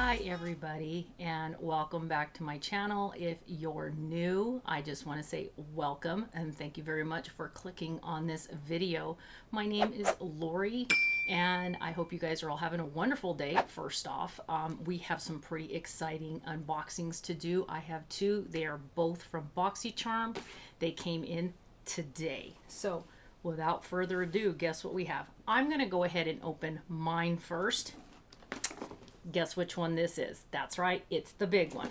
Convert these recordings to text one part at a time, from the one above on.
Hi everybody, and welcome back to my channel. If you're new, I just want to say welcome and thank you very much for clicking on this video. My name is Lori and I hope you guys are all having a wonderful day. First off, we have some pretty exciting unboxings to do. I have two. They are both from BOXYCHARM. They came in today. So without further ado, guess what we have? I'm going to go ahead and open mine first. Guess which one this is? That's right, it's the big one.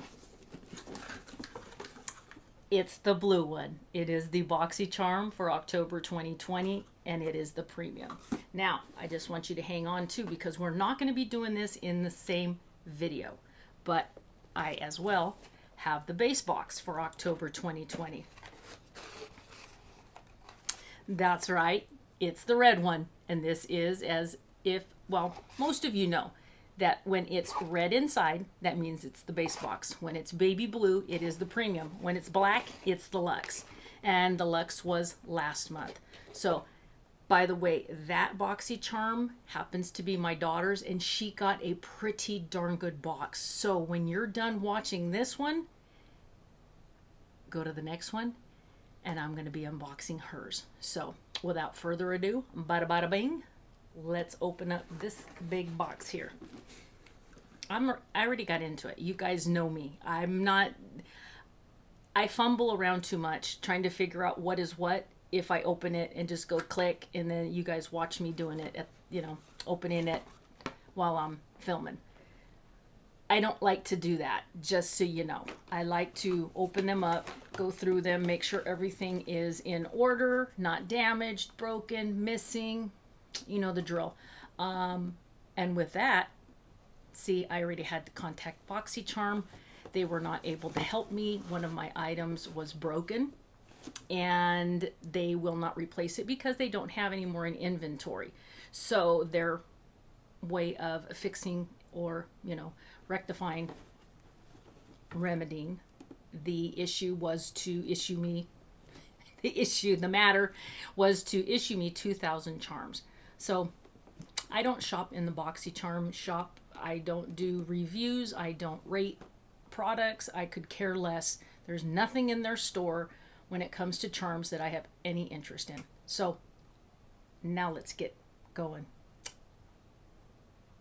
It's the blue one. It is the BOXYCHARM for October 2020, and it is the premium. Now, I just want you to hang on too, because we're not going to be doing this in the same video, but I as well have the base box for October 2020. That's right, it's the red one, and this is as if, well, most of you know that when it's red inside, that means it's the base box. When it's baby blue, it is the premium. When it's black, it's the luxe. And the luxe was last month. So, by the way, that BOXYCHARM happens to be my daughter's, and she got a pretty darn good box. So when you're done watching this one, go to the next one, and I'm going to be unboxing hers. So, without further ado, bada bada bing. Let's open up this big box here. I already got into it. You guys know me. I fumble around too much trying to figure out what is what if I open it and just go click, and then you guys watch me doing it, opening it while I'm filming. I don't like to do that, just so you know. I like to open them up, go through them, make sure everything is in order, not damaged, broken, missing. You know the drill. And with that, see, I already had to contact BOXYCHARM. They were not able to help me. One of my items was broken, and they will not replace it because they don't have any more in inventory. So their way of fixing or, rectifying, remedying the issue was to issue me, the matter was to issue me 2,000 charms. So I don't shop in the BOXYCHARM shop. I don't do reviews. I don't rate products. I could care less. There's nothing in their store when it comes to charms that I have any interest in. So now let's get going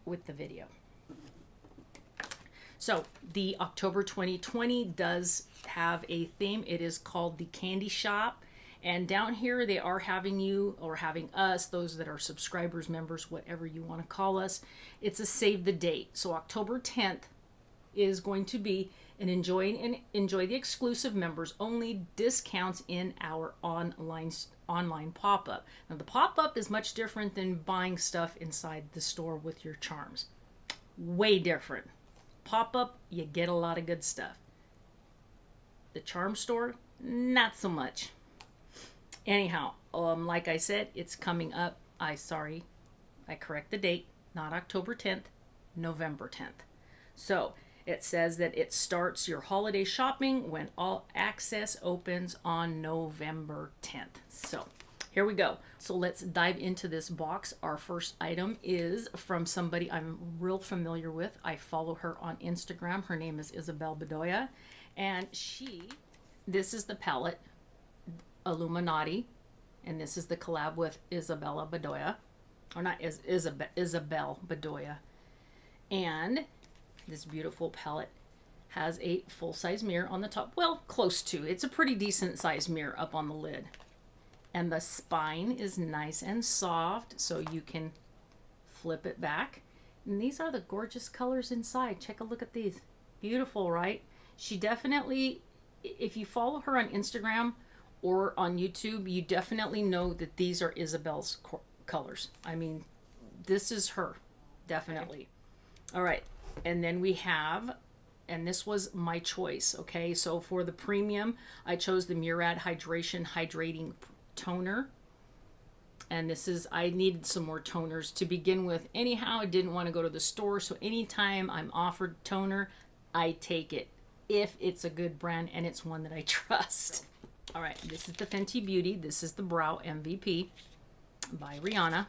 with the video. So the October 2020 does have a theme. It is called the Candy Shop. And down here, they are having you, or having us, those that are subscribers, members, whatever you want to call us, it's a save the date. So October 10th is going to be an enjoy the exclusive members only discounts in our online pop-up. Now the pop-up is much different than buying stuff inside the store with your charms. Way different. Pop-up, you get a lot of good stuff. The charm store, not so much. Anyhow, like I said, it's coming up. I correct the date, not October 10th, November 10th. So it says that it starts your holiday shopping when all access opens on November 10th. So here we go. So let's dive into this box. Our first item is from somebody I'm real familiar with. I follow her on Instagram. Her name is Isabel Bedoya, and this is the palette Illuminati, and this is the collab with Isabella Bedoya, or not Isabel Bedoya. And this beautiful palette has a full-size mirror on the top. Well, close to. It's a pretty decent size mirror up on the lid. And the spine is nice and soft, so you can flip it back. And these are the gorgeous colors inside. Check a look at these. Beautiful, right? She definitely, if you follow her on Instagram or on YouTube, you definitely know that these are Isabel's colors. I mean, this is her, definitely. All right, and then we have, and this was my choice, okay? So for the premium, I chose the Murad Hydration Hydrating Toner. And this is, I needed some more toners to begin with. Anyhow, I didn't want to go to the store, so anytime I'm offered toner, I take it. If it's a good brand and it's one that I trust. All right, this is the Fenty Beauty. This is the Brow MVP by Rihanna.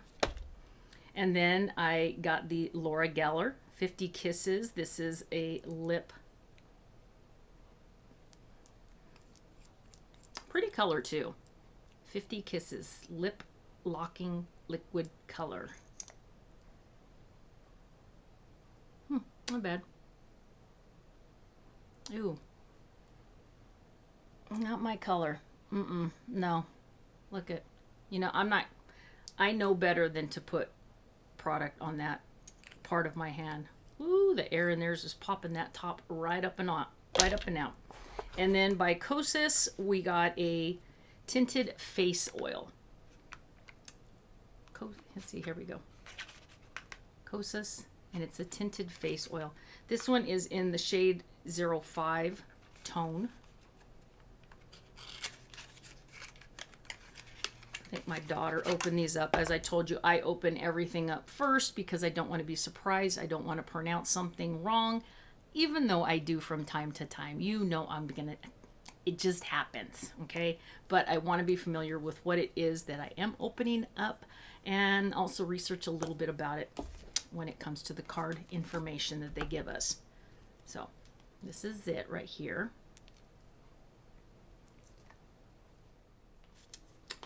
And then I got the Laura Geller 50 Kisses. This is a lip. Pretty color too. 50 Kisses lip locking liquid color. Not bad. Ooh. Not my color. No. Look at, you know, I know better than to put product on that part of my hand. Ooh, the air in there is just popping that top right up and out. Right up and out. And then by Kosas, we got a tinted face oil. Let's see, here we go. Kosas, and it's a tinted face oil. This one is in the shade 05 tone. I think my daughter opened these up. As I told you, I open everything up first because I don't want to be surprised. I don't want to pronounce something wrong, even though I do from time to time. You know I'm going to, it just happens, okay? But I want to be familiar with what it is that I am opening up and also research a little bit about it when it comes to the card information that they give us. So this is it right here.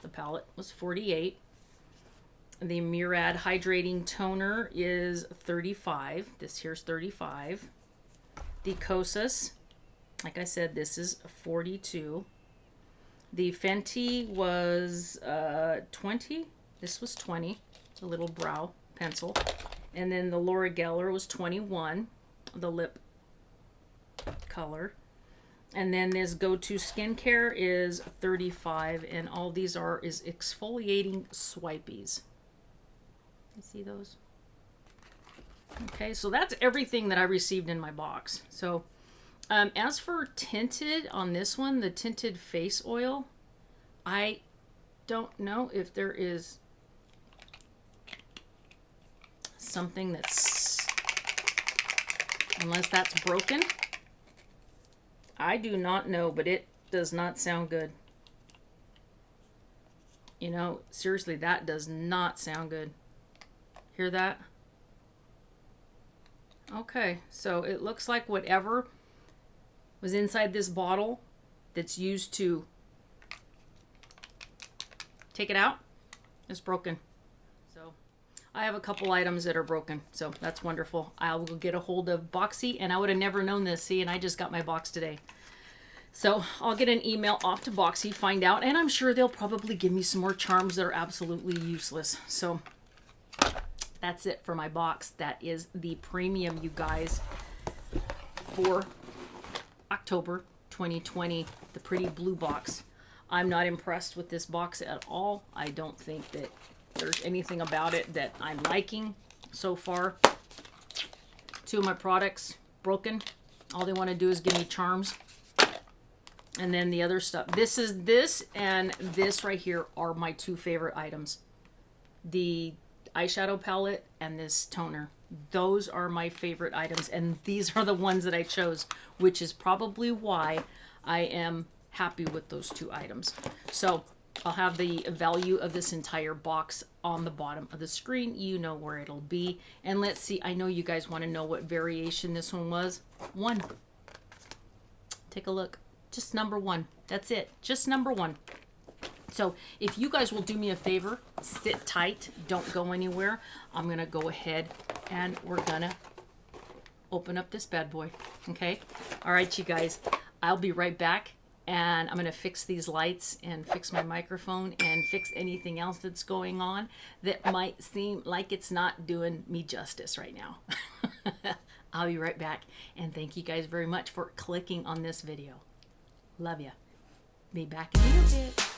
The palette was $48. The Murad Hydrating Toner is $35. This here's $35. The Kosas, like I said, this is $42. The Fenty was $20. This was $20. A little brow pencil. And then the Laura Geller was $21. The lip color. And then this Go-To Skincare is $35, and all these is exfoliating swipies. You see those? Okay, so that's everything that I received in my box. So as for tinted on this one, the tinted face oil, I don't know if there is something that's, unless that's broken. I do not know, but it does not sound good. You know, seriously, that does not sound good. Hear that? Okay, so it looks like whatever was inside this bottle that's used to take it out is broken. So I have a couple items that are broken, so that's wonderful. I will get a hold of Boxy, and I would have never known this, see, and I just got my box today. So I'll get an email off to Boxy, find out, and I'm sure they'll probably give me some more charms that are absolutely useless. So that's it for my box. That is the premium, you guys, for October 2020, the pretty blue box. I'm not impressed with this box at all. I don't think that there's anything about it that I'm liking so far. Two of my products broken. All they want to do is give me charms. And then the other stuff. This and this right here are my two favorite items. The eyeshadow palette and this toner. Those are my favorite items. And these are the ones that I chose, which is probably why I am happy with those two items. So I'll have the value of this entire box on the bottom of the screen. You know where it'll be. And let's see, I know you guys want to know what variation this one was. 1. Take a look. Just number 1. That's it. Just number 1. So if you guys will do me a favor, sit tight. Don't go anywhere. I'm going to go ahead and we're going to open up this bad boy. Okay? All right, you guys. I'll be right back. And I'm going to fix these lights and fix my microphone and fix anything else that's going on that might seem like it's not doing me justice right now. I'll be right back. And thank you guys very much for clicking on this video. Love ya. Be back in a little bit.